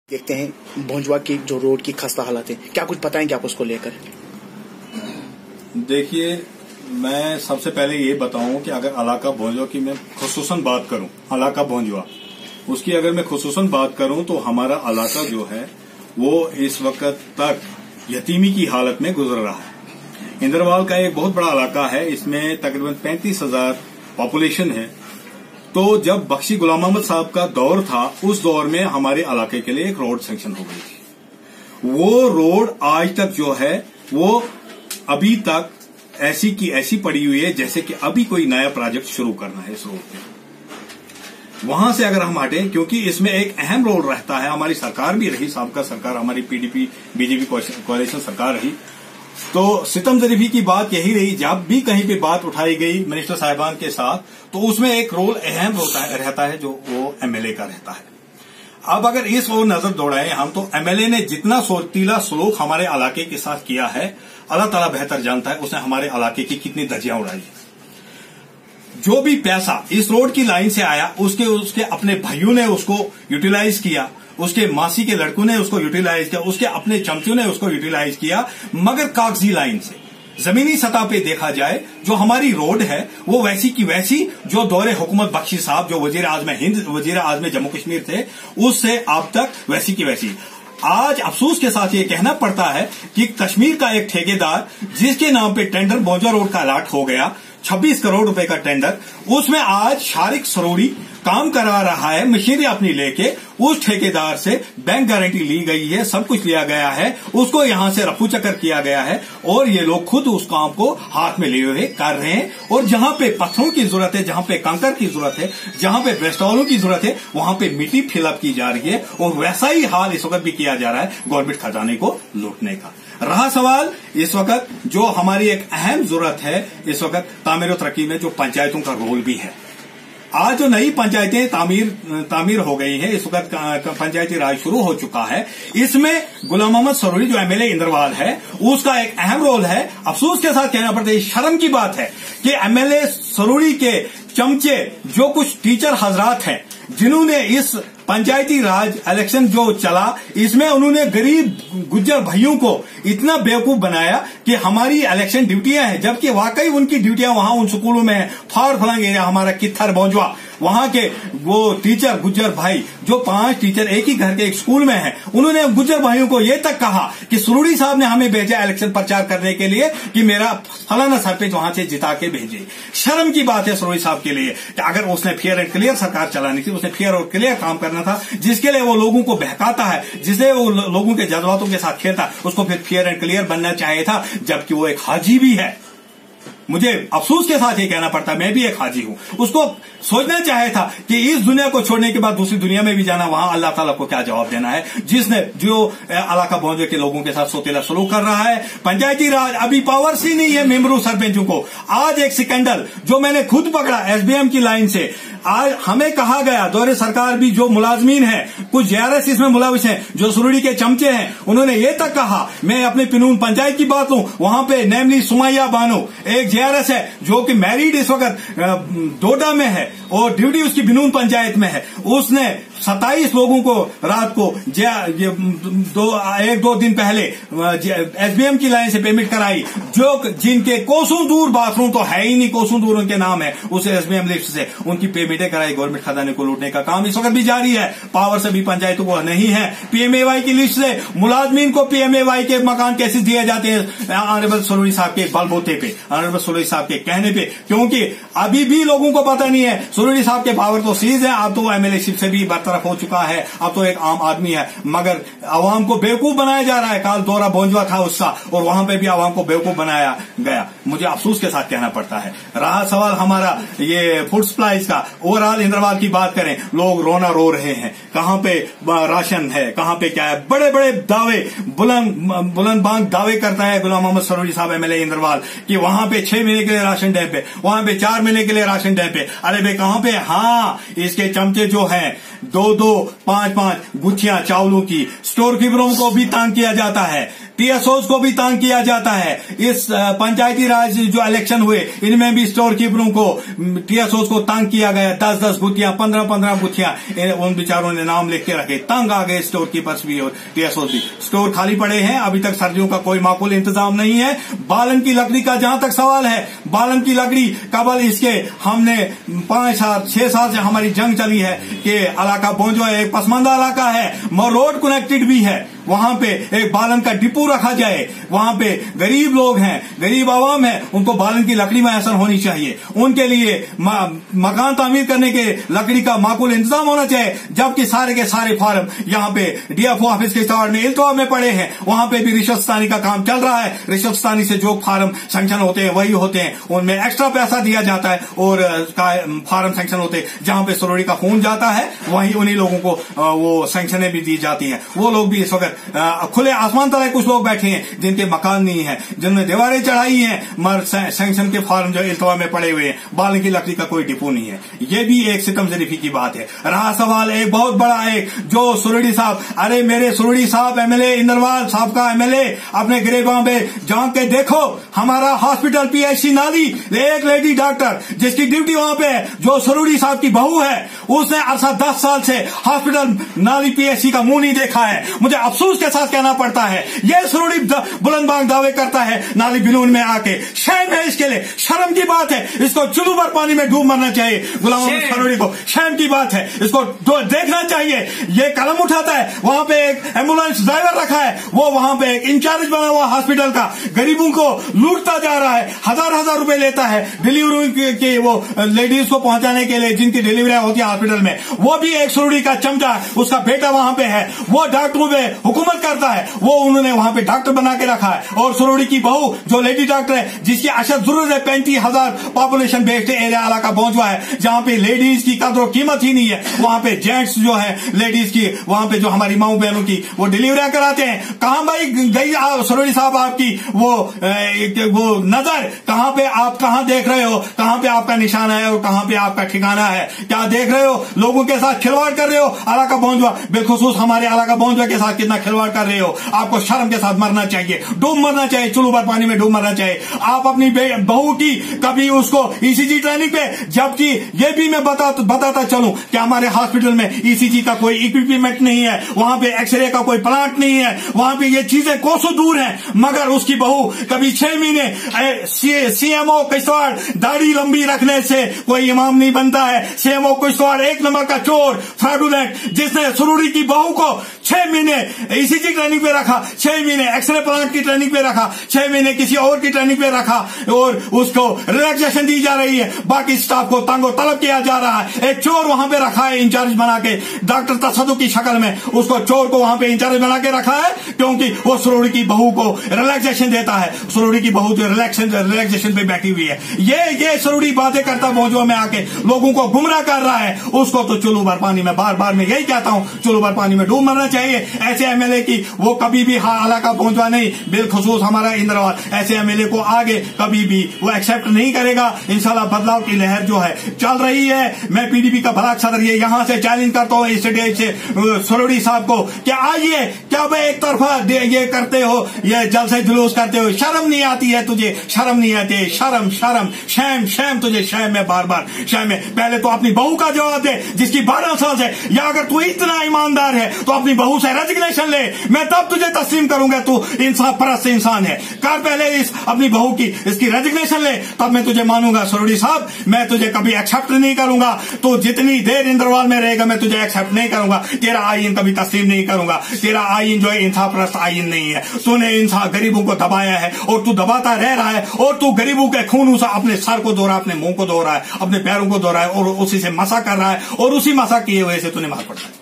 देखते हैं भोंजवा की जो रोड की खस्ता हालत है, क्या कुछ बताएंगे आप उसको लेकर? देखिए, मैं सबसे पहले ये बताऊं कि अगर इलाका भोंजवा की मैं खुसूसन बात करूं, इलाका भोंजवा उसकी अगर मैं खुसूसन बात करूं तो हमारा इलाका जो है वो इस वक्त तक यतीमी की हालत में गुजर रहा है। इंद्रवाल का एक बहुत बड़ा इलाका है, इसमें तकरीबन 35,000 पॉपुलेशन है। तो जब बख्शी गुलाम मोहम्मद साहब का दौर था, उस दौर में हमारे इलाके के लिए एक रोड सैंक्शन हो गई थी। वो रोड आज तक जो है वो अभी तक ऐसी की ऐसी पड़ी हुई है जैसे कि अभी कोई नया प्रोजेक्ट शुरू करना है इस रोड पे। वहां से अगर हम हटें, क्योंकि इसमें एक अहम रोल रहता है, हमारी सरकार भी रही, साबका सरकार हमारी पीडीपी बीजेपी कोalition सरकार रही, तो सितम ज़रीफी की बात यही रही, जब भी कहीं पे बात उठाई गई मिनिस्टर साहिबान के साथ, तो उसमें एक रोल अहम रहता है जो वो एमएलए का रहता है। अब अगर इस ओर नजर दौड़ाएं हम, तो एमएलए ने जितना सोतीला सलूक हमारे इलाके के साथ किया है, अल्लाह ताला बेहतर जानता है उसने हमारे इलाके की कितनी धज्जियां उड़ाई है। जो भी पैसा इस रोड की लाइन से आया, उसके अपने भाइयों ने उसको यूटिलाइज किया, उसके मासी के लड़कों ने उसको यूटिलाइज किया, उसके अपने चमचों ने उसको यूटिलाइज किया, मगर कागजी लाइन से। जमीनी सतह पे देखा जाए जो हमारी रोड है वो वैसी की वैसी जो दौरे हुकूमत बख्शी साहब जो वजीर आज़म हिंद, वजीर आज़म जम्मू कश्मीर थे, उससे अब तक वैसी की वैसी। आज अफसोस के साथ ये कहना पड़ता है कि कश्मीर का एक ठेकेदार जिसके नाम पे टेंडर भोंजवा रोड का अलॉट हो गया, 26 करोड़ रुपए का टेंडर, उसमें आज शारिक सरोड़ी काम करा रहा है मशीनरी अपनी लेके। उस ठेकेदार से बैंक गारंटी ली गई है, सब कुछ लिया गया है, उसको यहां से रफू चक्कर किया गया है और ये लोग खुद उस काम को हाथ में लिए हुए कर रहे हैं। और जहां पे पत्थरों की जरूरत है, जहां पे कंकर की जरूरत है, जहां पे ब्रेस्टॉलों की जरूरत है, वहां पे मिट्टी फिलअप की जा रही है। और वैसा ही हाल इस वक्त भी किया जा रहा है गवर्नमेंट खजाने को लूटने का। रहा सवाल इस वक्त जो हमारी एक अहम जरूरत है इस वक्त तामीर और तरक्की में, जो पंचायतों का रोल भी है। आज जो नई पंचायतें तामीर हो गई हैं, इस वक्त पंचायती राज शुरू हो चुका है, इसमें गुलाम मोहम्मद सरोड़ी जो एमएलए इंद्रवाल है उसका एक अहम रोल है। अफसोस के साथ कहना पड़ता है, शर्म की बात है कि एमएलए सरोड़ी के चमचे जो कुछ टीचर हजरात हैं, जिन्होंने इस पंचायती राज इलेक्शन जो चला, इसमें उन्होंने गरीब गुज्जर भाइयों को इतना बेवकूफ बनाया कि हमारी इलेक्शन ड्यूटियां हैं, जबकि वाकई उनकी ड्यूटियां वहां उन स्कूलों में है। फार फलंग एरिया हमारा कित्थर भोंजवा, वहां के वो टीचर गुज्जर भाई जो 5 टीचर एक ही घर के एक स्कूल में हैं, उन्होंने गुज्जर भाइयों को ये तक कहा कि सरोड़ी साहब ने हमें भेजा इलेक्शन प्रचार करने के लिए कि मेरा फलाना सरपंच वहां से जिता के भेजे। शर्म की बात है सरोड़ी साहब के लिए कि अगर उसने फेयर एंड क्लियर सरकार चलानी थी, उसने फेयर और क्लियर काम करना था, जिसके लिए वो लोगों को बहकाता है, जिससे वो लोगों के जज्बातों के साथ खेलता, उसको फिर फेयर एंड क्लियर बनना चाहिए था, जबकि वो एक हाजी भी है। मुझे अफसोस के साथ ये कहना पड़ता है, मैं भी एक हाजी हूं। उसको सोचना चाहिए था कि इस दुनिया को छोड़ने के बाद दूसरी दुनिया में भी जाना, वहां अल्लाह ताला को क्या जवाब देना है, जिसने जो इलाका भोंजवे के लोगों के साथ सोतेला सलूक कर रहा है। पंचायती राज अभी पावर्स ही नहीं है मेंबरों सरपंचों को। आज एक स्कैंडल जो मैंने खुद पकड़ा एसबीएम की लाइन से, आज हमें कहा गया दौरे सरकार भी जो मुलाजमीन है, कुछ जेआरएस इसमें मुलविस हैं, जो सरोड़ी के चमचे हैं, उन्होंने ये तक कहा, मैं अपने पिनून पंचायत की बात लूं, वहां पे नेमली सुमैया बानो एक जेआरएस है जो कि मैरिड इस वक्त डोडा में है और ड्यूटी उसकी बिनून पंचायत में है। उसने 27 लोगों को रात को 1-2 दिन पहले एसबीएम की लाइन से पेमेंट कराई, जो जिनके कोसों दूर बाथरूम तो है ही नहीं, कोसों दूर उनके नाम है, उस एसबीएम लिस्ट से उनकी पेमेंटें कराई। गवर्नमेंट खजाने को लूटने का काम इस वक्त भी जारी है। पावर से भी पंचायतों को नहीं है। पीएमएवाई की लिस्ट से मुलाजमीन को पीएमएवाई के मकान कैसे दिए जाते हैं ऑनरेबल सरोड़ी साहब के बलबूते पे, ऑनरेबल सरोड़ी साहब के कहने पे, क्योंकि अभी भी लोगों को पता नहीं है सरोड़ी साहब के पावर तो सीज है, अब तो एमएलए शिप से भी बरतरफ हो चुका है, अब तो एक आम आदमी है, मगर आवाम को बेवकूफ बनाया जा रहा है। काल दौरा भोंजवा था उसका और वहां पे भी आवाम को बेवकूफ बनाया गया। मुझे अफसोस के साथ कहना पड़ता है। रहा सवाल हमारा ये फूड सप्लाईज का, ओवरऑल इंद्रवाल की बात करें, लोग रोना रो रहे हैं, कहां पे राशन है, कहां पे क्या है। बड़े बड़े दावे, बुलंद बांग दावे करता है गुलाम मोहम्मद सरोड़ी साहब एमएलए इंद्रवाल कि वहां पे 6 महीने के लिए राशन डैम पे, वहां पे 4 महीने के लिए राशन डैम पे। अरे भाई कहां पे? हाँ, इसके चमचे जो हैं 2-2, 5-5 गुच्छियां चावलों की स्टोर कीपरों को भी तंग किया जाता है। टीएसओ को भी तंग किया जाता है। इस पंचायती राज जो इलेक्शन हुए इनमें भी स्टोर कीपरों को टीएसओ को तंग किया गया। 10-10 गुत्थियां, 15-15 गुत्थियां उन बेचारों ने नाम लिख के रखे। तंग आ गए स्टोर कीपर्स भी और टीएसओ भी। स्टोर खाली पड़े हैं, अभी तक सर्दियों का कोई माकूल इंतजाम नहीं है। बालन की लकड़ी का जहां तक सवाल है, बालन की लकड़ी कबल इसके हमने 5-6 साल से हमारी जंग चली है कि इलाका बोंजवा एक पसमानदा इलाका है, रोड कनेक्टेड भी है, वहां पे एक बालन का डिपो रखा जाए। वहां पे गरीब लोग हैं, गरीब आवाम है, उनको बालन की लकड़ी मैसर होनी चाहिए। उनके लिए मकान तामीर करने के लकड़ी का माकूल इंतजाम होना चाहिए। जबकि सारे के सारे फार्म यहाँ पे डीएफओ ऑफिस के इस्तेमाल में इल्तवा में पड़े हैं, वहां पे भी रिश्वतस्तानी का काम चल रहा है। रिश्वतस्तानी से जो फार्म सैंक्शन होते हैं वही होते हैं, उनमें एक्स्ट्रा पैसा दिया जाता है और फार्म सैंक्शन होते हैं। जहां पे सरोड़ी का खून जाता है वहीं उन्हीं लोगों को वो सैंक्शनें भी दी जाती हैं। वो लोग भी इस वक्त खुले आसमान तले कुछ लोग बैठे हैं जिनके मकान नहीं है, जिन्होंने दीवारें चढ़ाई हैं, मगर सैंक्शन के फार्म जो इल्तवा में पड़े हुए हैं, बालन की लकड़ी का कोई डिपो नहीं है। ये भी एक सितम ज़रीफी की बात है। रहा सवाल एक बहुत बड़ा एक जो सुरड़ी साहब, अरे मेरे सुरड़ी साहब एमएलए इंदरवाल साहब का एमएलए अपने गिरेबां पे जांच के देखो, हमारा हॉस्पिटल पीएचसी नाली, एक लेडी डॉक्टर जिसकी ड्यूटी वहां पे है, जो सुरड़ी साहब की बहू है, उसने 10 साल से हॉस्पिटल नाली पीएचसी का मुंह नहीं देखा है। मुझे अफसोस के साथ कहना पड़ता है, यह सुरड़ी बुलंदबांग दावे करता है नाली बिलून में आके। शर्म है इसके लिए, शर्म की बात है। इसको चुलू भर पानी में डूब मरना चाहिए गुलाम अहमद सुरड़ी को। शर्म की बात है, इसको देखना चाहिए। ये कलम उठाता है, वहां पे एक एम्बुलेंस ड्राइवर रखा है, वो वहां पे एक इंचार्ज बना हुआ हॉस्पिटल का, गरीबों को लूटता जा रहा है, हजार रुपए लेता है डिलीवरी के वो लेडीज को पहुंचाने के लिए जिनकी डिलीवरी होती है हॉस्पिटल में। वो भी एक सुरड़ी का चमचा, उसका बेटा वहां पे है, वो डॉक्टरों पे हुकूमत करता है, वो उन्होंने वहां पे डॉक्टर बना के रखा है। और सुरड़ी की बहू जो लेडी डॉक्टर है, जिसकी अशद जरूरत है, 35,000 पॉपुलेशन बेस्ड एरिया इलाका पहुंचवा है, जहां पे लेडीज की कदर कीमत ही नहीं है। वहां पे जेंट्स जो है लेडीज की, वहां पे जो हमारी माऊ बहनों की वो डिलीवरियां कराते हैं। कहां भाई गई सुरड़ी साहब आपकी वो नजर, कहां पे आप कहां देख रहे हो, कहां पे आपका निशाना है और कहां पे आपका ठिकाना है? क्या देख रहे हो? लोगों के साथ खिलवाड़ कर रहे हो। इलाका पहुंचवा, बिलखुसूस हमारे इलाका पहुंचवा के साथ कितना खिलवाड़ कर रहे हो। आपको शर्म के साथ मरना चाहिए, डूब मरना चाहिए, चुलू भर पानी में डूब मरना चाहिए। आप अपनी बहू की कभी उसको ईसीजी ट्रेनिंग पे, जबकि ये भी मैं बताता चलूं कि हमारे हॉस्पिटल में ईसीजी का कोई इक्विपमेंट नहीं है, वहां पे एक्सरे का कोई प्लांट नहीं है, वहां पे ये चीजें कोसों दूर हैं, मगर उसकी बहू कभी 6 महीने सीएमओ किश्तवाड़ दाढ़ी लंबी रखने से कोई इमाम नहीं बनता है। सीएमओ किश्तवाड़ एक नंबर का चोर फ्रॉडुलेंट, जिसने सुरुड़ी की बहू को 6 महीने ईसीजी ट्रेनिंग पे रखा, 6 महीने एक्सरे प्लांट की ट्रेनिंग पे रखा, 6 महीने किसी और की ट्रेनिंग पे रखा और उसको रिलैक्सेशन दी जा रही है। बाकी स्टाफ को तंगो तलब किया जा रहा है। एक चोर वहां पे रखा है इंचार्ज बना के, डॉक्टर तसदुक की शक्ल में उसको चोर को वहां पे इंचार्ज बना के रखा है, क्योंकि वो सुरुड़ी की बहू को रिलैक्सेशन देता है। सुरुड़ी की बहू जो रिलैक्सेशन पे बैठी हुई है, ये सुरुड़ी बातें करता मौजूद में आके लोगों को गुमराह कर रहा है। उसको तो चुलू भर पानी में, बार बार मैं यही कहता हूं, चुलू भर पानी में डूब मरना चाहिए। ऐसे एमएलए की वो कभी भी इलाका पहुंचवा नहीं, बिलखुसूस हमारा इंद्रवाल ऐसे एमएलए को आगे कभी भी वो एक्सेप्ट नहीं करेगा। इंशाल्लाह बदलाव की लहर जो है चल रही है। मैं पीडीपी का भला सदर ये यहां से चैलेंज करता हूं इस स्टेज से सुरुड़ी साहब को, क्या आइए, क्या भाई एक तरफा ये करते हो, ये जलसे जुलूस करते हो, शर्म नहीं आती है तुझे? शर्म नहीं आती? शर्म शर्म शैम शैम तुझे शैम है, बार बार शैम है। पहले तो अपनी बहू का जवाब दे जिसकी 12 साल से, या अगर तू इतना ईमानदार है तो अपनी बहू से रेजिग्नेशन ले, मैं तब तुझे तस्लीम करूंगा तू इंसाफ परस्त इंसान है। कर पहले इस अपनी बहू की इसकी रेजिग्नेशन ले, तब मैं तुझे मानूंगा। सुरुड़ी साहब मैं तुझे कभी एक्सेप्ट नहीं करूंगा, तो जितनी देर इंद्रवाल में रहेगा मैं तुझे एक्सेप्ट नहीं करूंगा। तेरा आईन कभी तस्लीम नहीं करूंगा। तेरा आईन जो है इंसाफ परस्त आईन नहीं है। तूने इंसान गरीबों को दबाया है और तू दबाता रह रहा है, और तू गरीबों के खून से अपने सर को धो रहा है, अपने मुंह को धो रहा है, अपने पैरों को धो रहा है और उसी से मसा कर रहा है, और उसी मसा किए हुए से तूने मार पड़ा है।